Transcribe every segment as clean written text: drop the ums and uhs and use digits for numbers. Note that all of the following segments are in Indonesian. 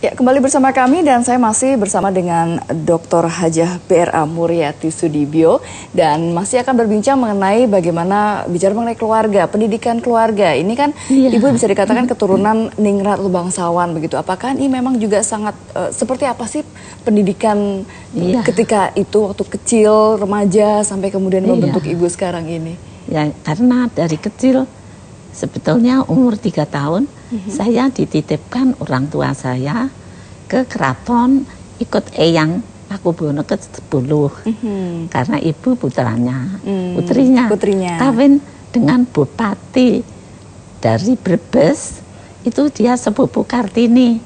Ya, kembali bersama kami dan saya masih bersama dengan Dr. Hajah BRA Muriati Sudibyo dan masih akan berbincang mengenai bagaimana bicara mengenai keluarga, pendidikan keluarga. Ini kan Ibu bisa dikatakan keturunan ningrat atau bangsawan begitu. Apakah ini memang juga sangat seperti apa sih pendidikan ketika itu waktu kecil, remaja sampai kemudian membentuk Ibu sekarang ini? Ya, karena dari kecil sebetulnya umur 3 tahun saya dititipkan orang tua saya ke keraton ikut eyang Pakubuwono ke-10 karena ibu putrinya kawin dengan bupati dari Brebes, itu dia sepupu Kartini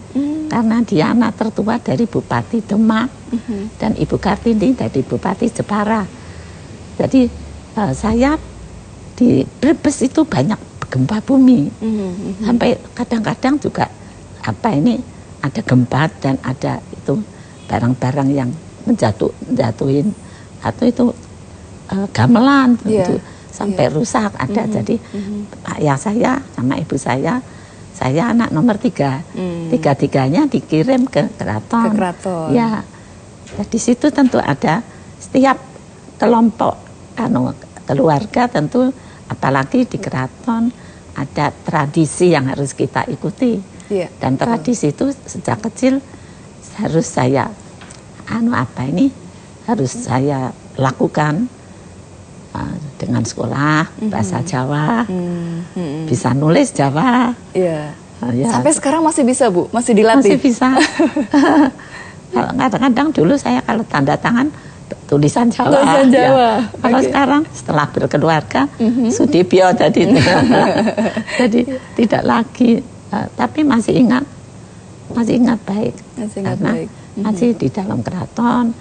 karena dia anak tertua dari Bupati Demak dan Ibu Kartini dari Bupati Jepara. Jadi saya di Brebes itu banyak gempa bumi, sampai kadang-kadang juga ada gempa dan ada itu barang-barang yang menjatuhin atau itu gamelan itu sampai rusak ada. Jadi ayah saya sama ibu saya anak nomor 3, tiga-tiganya dikirim ke keraton. Ya, di situ tentu ada setiap kelompok keluarga tentu, apalagi di keraton ada tradisi yang harus kita ikuti, dan tradisi itu sejak kecil harus saya harus saya lakukan dengan sekolah bahasa Jawa, bisa nulis Jawa. Sampai sekarang masih bisa, Bu? Masih dilatih? Masih bisa. Kadang-kadang dulu saya kalau tanda tangan tulisan Jawa. Kalau sekarang setelah berkeluarga Sudibyo jadi tidak lagi, tapi masih ingat baik karena masih di dalam keraton,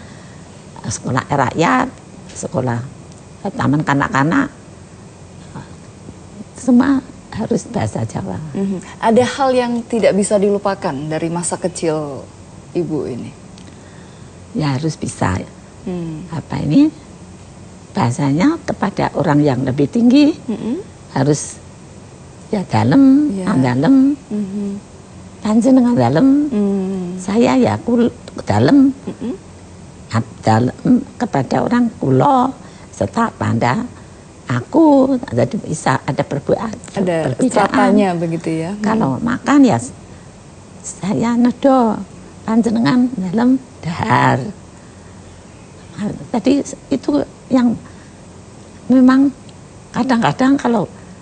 sekolah rakyat, sekolah taman kanak-kanak, semua harus bahasa Jawa. Ada hal yang tidak bisa dilupakan dari masa kecil Ibu ini? Ya harus bisa. Bahasanya kepada orang yang lebih tinggi harus dalam, panjenengan dalam, saya ya dalam, kepada orang kulo serta pada aku, jadi bisa ada perbedaan, stratanya begitu ya. Kalau makan ya saya nedo, panjenengan dalam dahar. Jadi itu yang memang kadang-kadang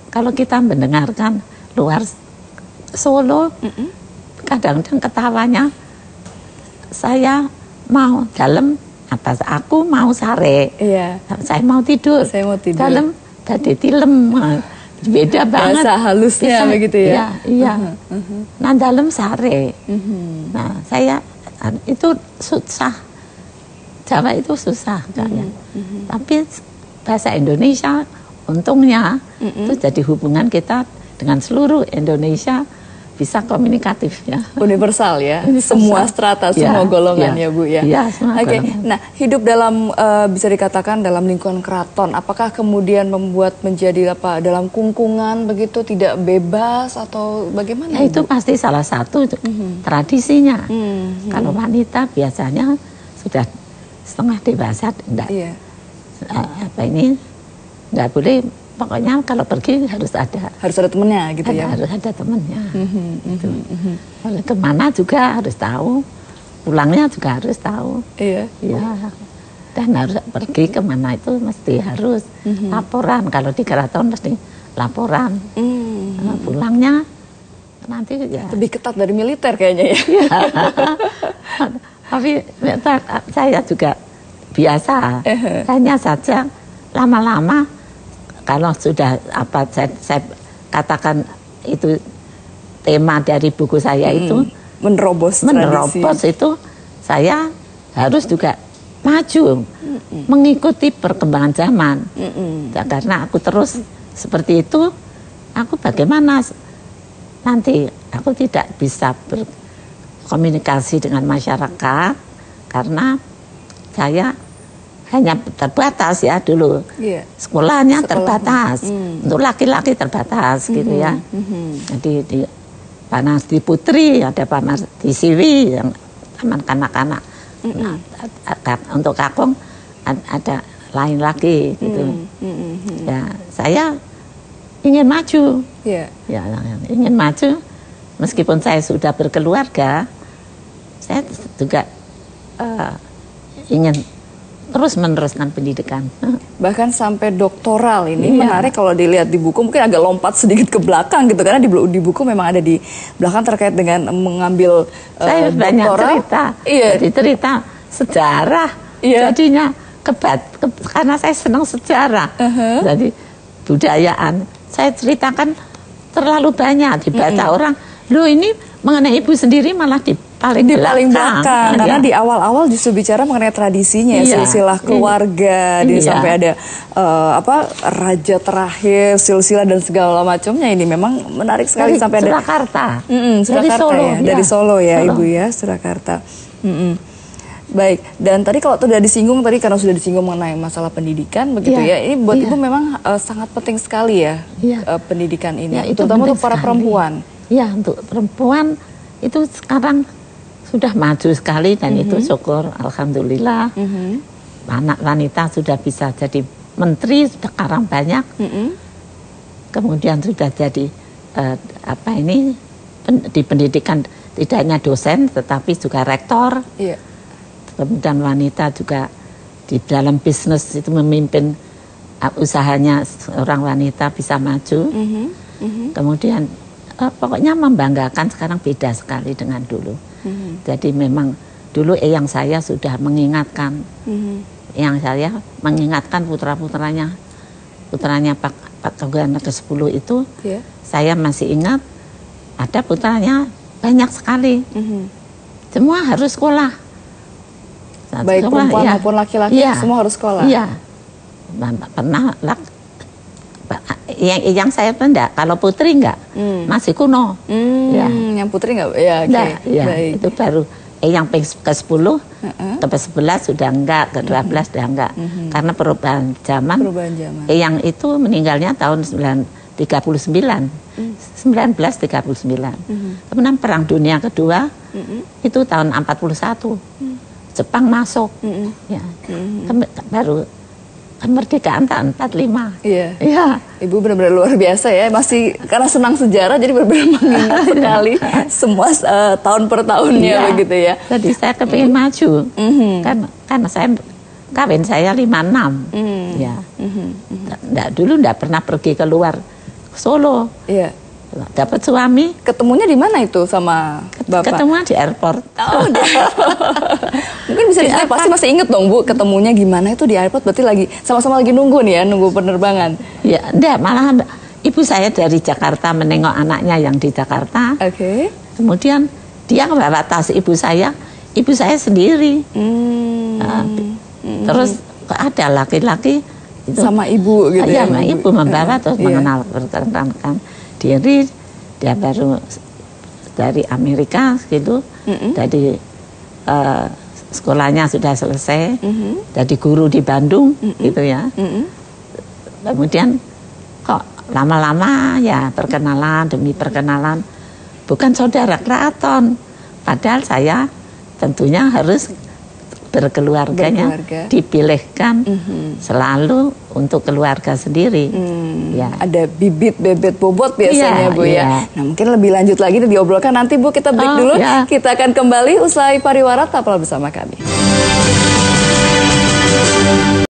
kalau kita mendengarkan luar Solo, kadang-kadang ketawanya saya mau dalam atas, aku mau sare, saya mau tidur, dalam tadi tilem, beda banget bahasa halusnya begitu ya. Nah dalam sare, nah saya itu susah. Jawa itu susah kayaknya. Tapi bahasa Indonesia untungnya itu jadi hubungan kita dengan seluruh Indonesia bisa komunikatif ya. Universal ya. Semua strata, semua golongan ya Bu ya. Nah, hidup dalam bisa dikatakan dalam lingkungan keraton, apakah kemudian membuat menjadi dalam kungkungan begitu, tidak bebas atau bagaimana? Ya, itu pasti salah satu tradisinya. Kalau wanita biasanya sudah setengah dewasa enggak enggak boleh, pokoknya kalau pergi harus ada temennya gitu ya. Harus ada temennya. Kalau kemana juga harus tahu, pulangnya juga harus tahu. Dan harus pergi kemana itu mesti harus laporan. Kalau di keraton mesti laporan. Pulangnya nanti ya lebih ketat dari militer kayaknya ya. Tapi saya juga biasa, hanya saja lama-lama kalau sudah saya katakan itu tema dari buku saya itu menerobos itu, saya harus juga maju mengikuti perkembangan zaman. Karena aku terus seperti itu, aku bagaimana nanti aku tidak bisa komunikasi dengan masyarakat karena saya hanya terbatas ya dulu. Sekolahnya terbatas. Untuk laki-laki terbatas gitu ya. Jadi panas di Putri, ada panas di Siwi yang taman kanak-kanak. Nah, untuk Kakung ada lain lagi gitu. Ya, saya ingin maju. Ya, ingin maju. Meskipun saya sudah berkeluarga, saya juga ingin terus meneruskan pendidikan. Bahkan sampai doktoral ini menarik kalau dilihat di buku, mungkin agak lompat sedikit ke belakang gitu, karena di buku memang ada di belakang terkait dengan mengambil saya banyak doktoral. Cerita, jadi cerita sejarah, jadinya karena saya senang sejarah, jadi budayaan, saya ceritakan terlalu banyak dibaca orang. Loh, ini mengenai ibu sendiri malah di paling belakang. Karena di awal-awal justru bicara mengenai tradisinya, silsilah keluarga, sampai ada raja terakhir, silsilah dan segala macamnya. Ini memang menarik sekali. Sampai ada Surakarta. Surakarta, Solo, dari Solo ya, Ibu ya, Surakarta. Baik, dan tadi kalau sudah disinggung tadi, karena sudah disinggung mengenai masalah pendidikan begitu ya, ini buat Ibu memang sangat penting sekali ya, pendidikan ini, terutama untuk para perempuan. Ya, untuk perempuan itu sekarang sudah maju sekali dan itu syukur, alhamdulillah. Anak wanita sudah bisa jadi menteri sekarang banyak. Kemudian sudah jadi di pendidikan tidak hanya dosen tetapi juga rektor. Kemudian wanita juga di dalam bisnis itu memimpin usahanya, seorang wanita bisa maju. Kemudian pokoknya membanggakan, sekarang beda sekali dengan dulu. Jadi memang dulu eyang saya sudah mengingatkan, eyang saya mengingatkan putranya Pak Togana ke-10 itu, saya masih ingat ada putranya banyak sekali, semua harus sekolah. Baik perempuan maupun laki-laki semua harus sekolah. Iya, pernah yang saya enggak, kalau putri enggak, masih kuno. Yang putri enggak, itu baru yang ke-10, ke-11 sudah enggak, ke-12 sudah enggak, karena perubahan zaman. Yang itu meninggalnya tahun 1939. Kemudian Perang Dunia Kedua itu tahun 41. Jepang masuk, baru kemerdekaan tahun 45. Ibu benar-benar luar biasa ya, masih karena senang sejarah jadi benar-benar mengingat sekali semua tahun per tahunnya begitu ya. Jadi saya kepingin maju, karena saya kawin saya 56. Dulu enggak pernah pergi keluar Solo. Dapat suami. Ketemunya di mana itu sama Bapak? Ketemunya di airport. Mungkin bisa diceritain, pasti masih inget dong Bu, ketemunya gimana itu di airport, berarti lagi sama-sama lagi nunggu nih ya, nunggu penerbangan. Ya, enggak, malah ibu saya dari Jakarta menengok anaknya yang di Jakarta. Kemudian dia membawa tas ibu saya sendiri. Terus ada laki-laki sama ibu gitu ya. Sama ibu membawa terus mengenal perkenalkan diri, dia baru dari Amerika gitu, jadi sekolahnya sudah selesai, jadi guru di Bandung gitu ya. Kemudian kok lama-lama ya perkenalan demi perkenalan, bukan saudara keraton, padahal saya tentunya harus berkeluarganya dipilihkan selalu untuk keluarga sendiri. Ada bibit bebet bobot biasanya Bu ya. Nah mungkin lebih lanjut lagi diobrolkan nanti Bu, kita break dulu. Kita akan kembali usai pariwara, tetaplah bersama kami.